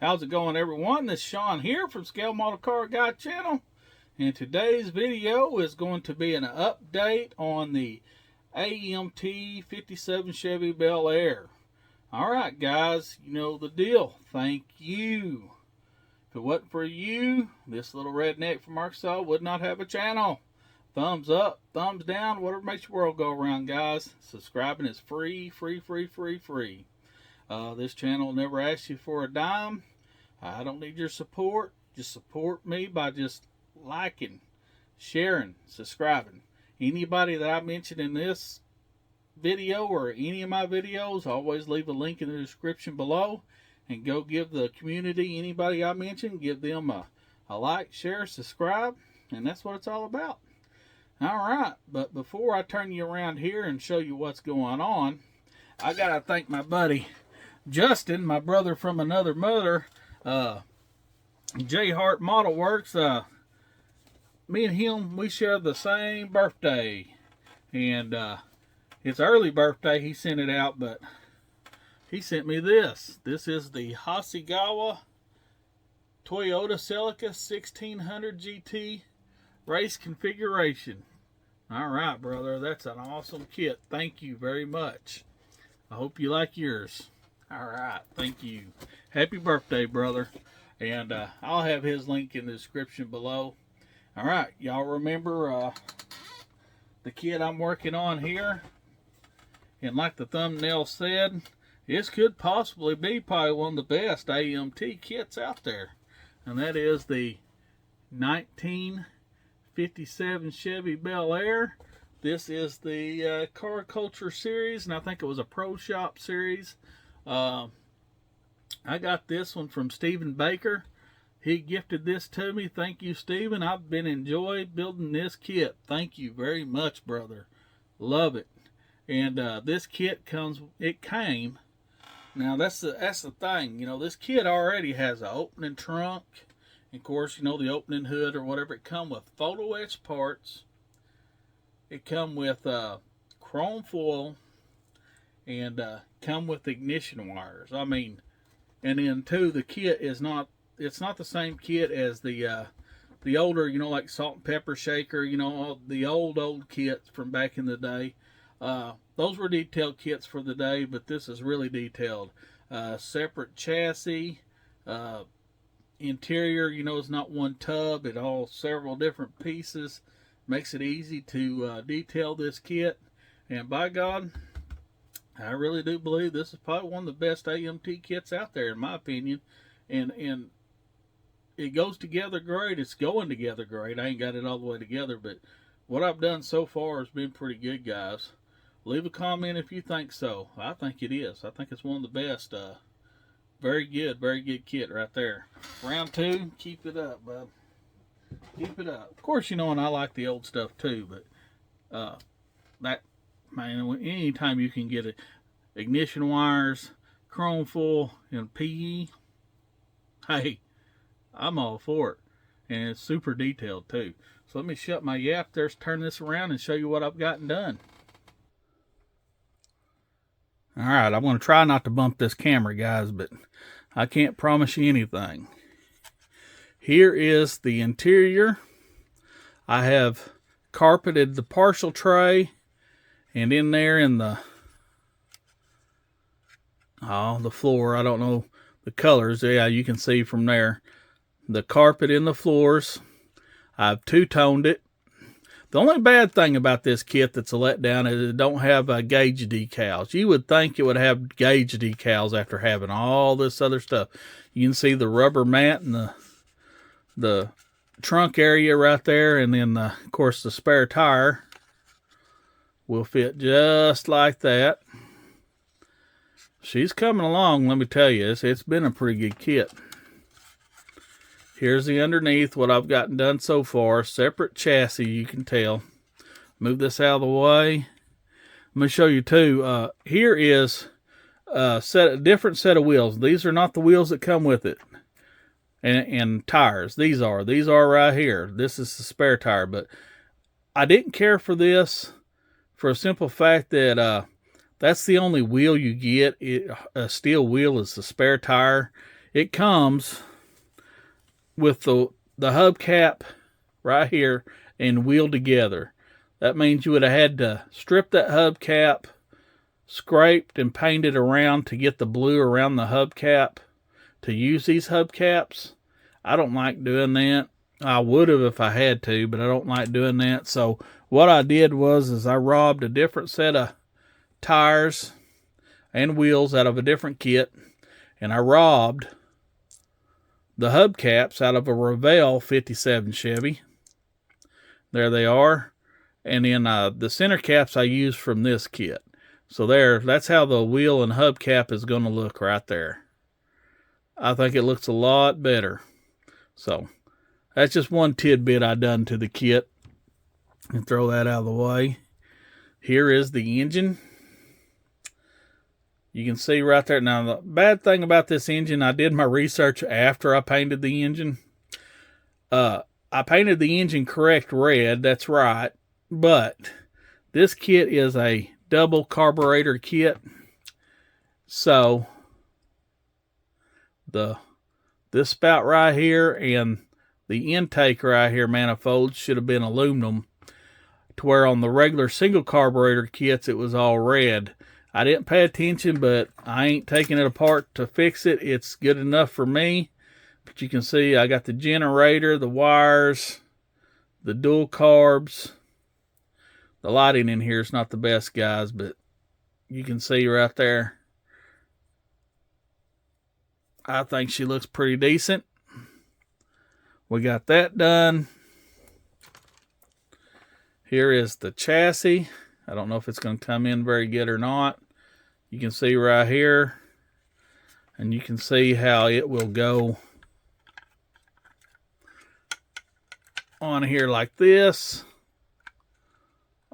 How's it going, everyone? This is Sean here from Scale Model Car Guy channel, and today's video is going to be an update on the AMT 57 Chevy Bel-Air. Alright guys, you know the deal. Thank you. If it wasn't for you, this little redneck from Arkansas would not have a channel. Thumbs up, thumbs down, whatever makes your world go around, guys. Subscribing is free. This channel never asks you for a dime. I don't need your support. Just support me by just liking, sharing, subscribing. Anybody that I mention in this video or any of my videos, always leave a link in the description below and go give the community, anybody I mention, give them a like, share, subscribe, and that's what it's all about. Alright, but before I turn you around here and show you what's going on, I gotta thank my buddy Justin, my brother from another mother, J Hart Model Works. Me and him, we share the same birthday, and it's early birthday. He sent it out, but he sent me this. This is the Hasegawa Toyota Celica 1600 GT race configuration. All right, brother, that's an awesome kit. Thank you very much. I hope you like yours. All right, thank you. Happy birthday, brother. And I'll have his link in the description below. All right, y'all remember the kit I'm working on here? And like the thumbnail said, this could possibly be probably one of the best AMT kits out there. And that is the 1957 Chevy Bel-Air. This is the Car Culture series, and I think it was a Pro Shop series. I got this one from Stephen Baker. He gifted this to me. Thank you, Stephen. I've been enjoying building this kit. Thank you very much, brother. Love it. And this kit came. Now that's the thing. You know, this kit already has an opening trunk. And of course, you know, the opening hood or whatever. It come with photo etch parts. It come with chrome foil. And come with ignition wires. I mean, and then too, the kit is not, it's not the same kit as the older, you know, like salt and pepper shaker, you know, all the old kits from back in the day. Those were detailed kits for the day, but this is really detailed. Separate chassis, interior, you know, it's not one tub, it all several different pieces. Makes it easy to detail this kit, and by God, I really do believe this is probably one of the best AMT kits out there, in my opinion. And it goes together great. It's going together great. I ain't got it all the way together, but what I've done so far has been pretty good, guys. Leave a comment if you think so. I think it is. I think it's one of the best. Very good kit right there. Round two, keep it up, bud. Keep it up. Of course, you know, and I like the old stuff too, but that, man, anytime you can get ignition wires, chrome foil, and PE, hey, I'm all for it. And it's super detailed too. So let me shut my yap there, turn this around, and show you what I've gotten done. Alright, I'm going to try not to bump this camera, guys, but I can't promise you anything. Here is the interior. I have carpeted the partial tray. And in there in the floor, I don't know the colors. Yeah, you can see from there. The carpet in the floors. I've two-toned it. The only bad thing about this kit that's a letdown is it don't have gauge decals. You would think it would have gauge decals after having all this other stuff. You can see the rubber mat and the trunk area right there. And then, of course, the spare tire will fit just like that. She's coming along, let me tell you. It's been a pretty good kit. Here's the underneath, what I've gotten done so far. Separate chassis, you can tell. Move this out of the way. Let me show you too. Here is a different set of wheels. These are not the wheels that come with it. And tires. These are right here. This is the spare tire, but I didn't care for this for a simple fact that that's the only wheel you get. A steel wheel is the spare tire. it comes with the hubcap right here and wheel together. That means you would have had to strip that hubcap, scraped and painted around to get the blue around the hubcap to use these hubcaps. I don't like doing that. I would have if I had to, but I don't like doing that. So what I did was I robbed a different set of tires and wheels out of a different kit, and I robbed the hubcaps out of a Revell 57 Chevy. There they are. And then the center caps I used from this kit. So that's how the wheel and hubcap is going to look right there. I think it looks a lot better. So that's just one tidbit I done to the kit. And throw that out of the way. Here is the engine. You can see right there. Now, the bad thing about this engine, I did my research after I painted the engine. I painted the engine correct red, that's right. But this kit is a double carburetor kit. So this spout right here and the intake right here manifold should have been aluminum, to where on the regular single carburetor kits it was all red. I didn't pay attention, but I ain't taking it apart to fix it. It's good enough for me. But you can see I got the generator, the wires, the dual carbs. The lighting in here is not the best, guys, but you can see right there. I think she looks pretty decent. We got that done. Here is the chassis. I don't know if it's going to come in very good or not. You can see right here. And you can see how it will go on here like this.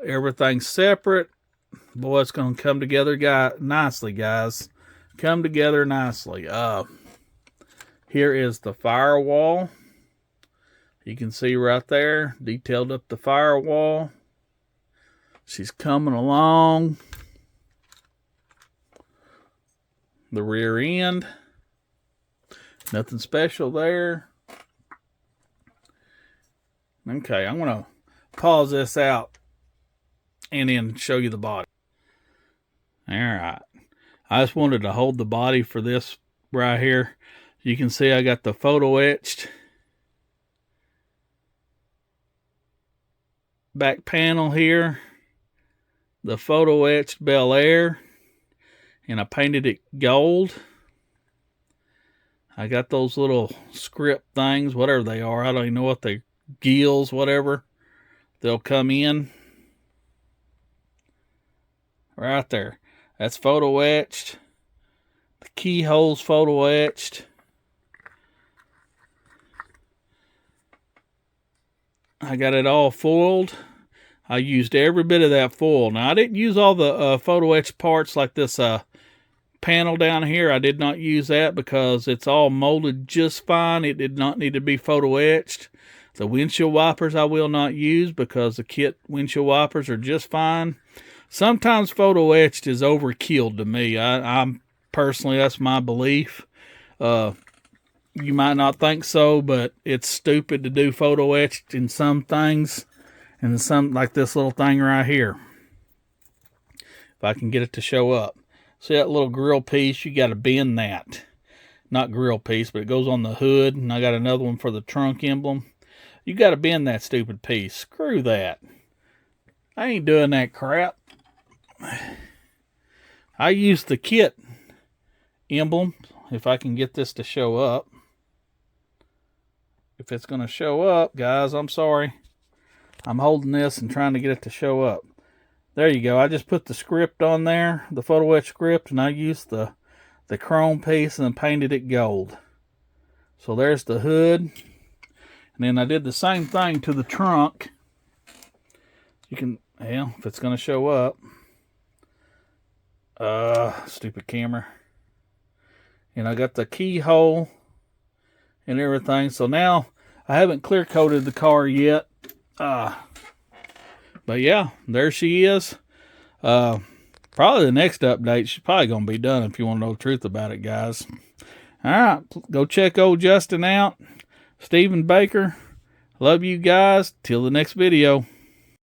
Everything's separate. Boy, it's going to come together nicely, guys. Come together nicely. Here is the firewall. You can see right there, detailed up the firewall. She's coming along. The rear end. Nothing special there. Okay, I'm going to pause this out and then show you the body. Alright. I just wanted to hold the body for this right here. You can see I got the photo etched back panel here. The photo etched Bel-Air. And I painted it gold. I got those little script things, whatever they are. I don't even know what they, gills, whatever. They'll come in. Right there. That's photo etched. The keyhole's photo etched. I got it all foiled. I used every bit of that foil. Now, I didn't use all the photo etched parts like this panel down here. I did not use that because it's all molded just fine. It did not need to be photo etched. The windshield wipers I will not use because the kit windshield wipers are just fine. Sometimes photo etched is overkill to me. I'm personally, that's my belief. You might not think so, but it's stupid to do photo etched in some things. And some, like this little thing right here. If I can get it to show up. See that little grill piece? You got to bend that. Not grill piece, but it goes on the hood. And I got another one for the trunk emblem. You got to bend that stupid piece. Screw that. I ain't doing that crap. I use the kit emblem. If I can get this to show up. If it's going to show up, guys, I'm sorry. I'm holding this and trying to get it to show up. There you go. I just put the script on there, the photo etch script, and I used the chrome piece and painted it gold. So there's the hood. And then I did the same thing to the trunk. You can, well, if it's going to show up. Stupid camera. And I got the keyhole and everything. So now I haven't clear coated the car yet. But yeah, there she is. Probably the next update, she's probably going to be done if you want to know the truth about it, guys. All right, go check old Justin out. Stephen Baker. Love you guys. Till the next video.